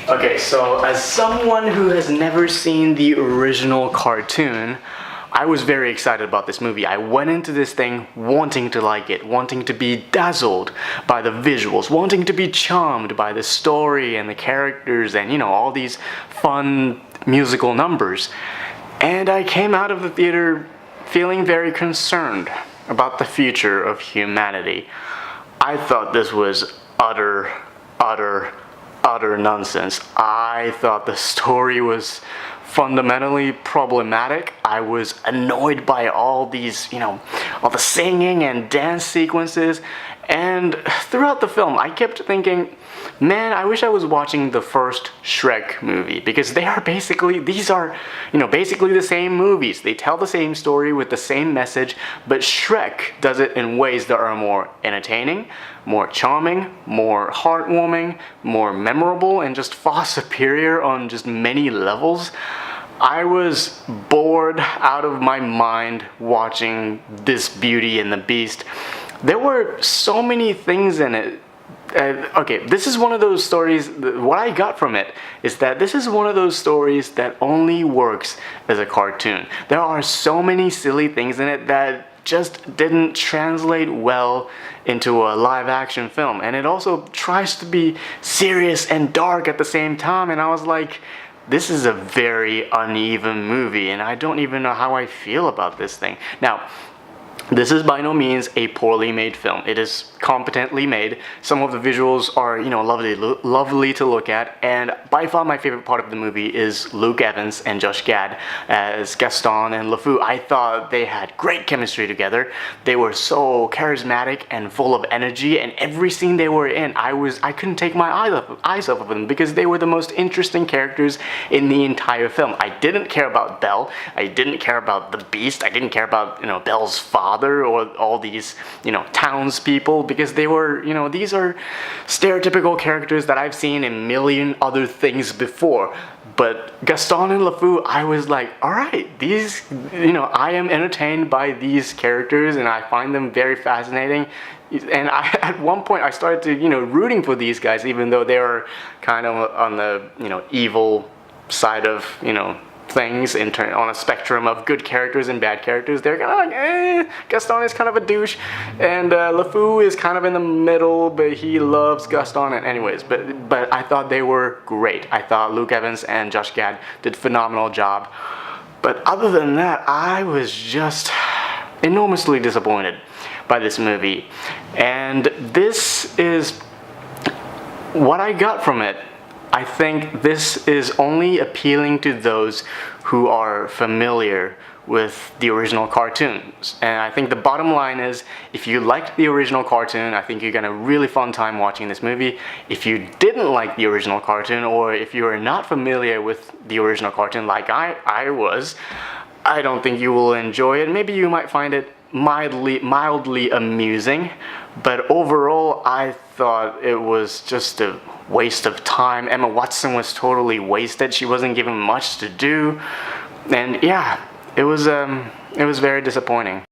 Okay, so as someone who has never seen the original cartoon, I was very excited about this movie. I went into this thing wanting to like it, wanting to be dazzled by the visuals, wanting to be charmed by the story and the characters and, you know, all these fun musical numbers. And I came out of the theater feeling very concerned about the future of humanity. I thought this was utter nonsense. I thought the story was fundamentally problematic. I was annoyed by all these, you know, all the singing and dance sequences. And throughout the film, I kept thinking, man, I wish I was watching the first Shrek movie, because these are, you know, basically the same movies. They tell the same story with the same message, but Shrek does it in ways that are more entertaining, more charming, more heartwarming, more memorable, and just far superior on just many levels. I was bored out of my mind watching this Beauty and the Beast. There were so many things in it. Okay, this is one of those stories, what I got from it is that this is one of those stories that only works as a cartoon. There are so many silly things in it that just didn't translate well into a live action film. And it also tries to be serious and dark at the same time, and I was like, this is a very uneven movie, and I don't even know how I feel about this thing. Now, this is by no means a poorly made film. It is competently made. Some of the visuals are, you know, lovely to look at, and by far my favorite part of the movie is Luke Evans and Josh Gad as Gaston and LeFou. I thought they had great chemistry together. They were so charismatic and full of energy, and every scene they were in, I couldn't take my eyes off of them, because they were the most interesting characters in the entire film. I didn't care about Belle. I didn't care about the Beast. I didn't care about, you know, Belle's father or all these, you know, townspeople, because they were, you know, these are stereotypical characters that I've seen in a million other things before. But Gaston and LeFou, I was like, alright, these, you know, I am entertained by these characters and I find them very fascinating. And at one point I started to, you know, rooting for these guys, even though they were kind of on the, you know, evil side of, you know, things on a spectrum of good characters and bad characters. They're kind of like, Gaston is kind of a douche, and LeFou is kind of in the middle, but he loves Gaston. And anyways, but I thought they were great. I thought Luke Evans and Josh Gad did a phenomenal job. But other than that, I was just enormously disappointed by this movie. And this is what I got from it. I think this is only appealing to those who are familiar with the original cartoons. And I think the bottom line is, if you liked the original cartoon, I think you're gonna have a really fun time watching this movie. If you didn't like the original cartoon, or if you are not familiar with the original cartoon like I was, I don't think you will enjoy it. Maybe you might find it mildly amusing, but overall I thought it was just a waste of time. Emma Watson was totally wasted. She wasn't given much to do, and yeah, it was very disappointing.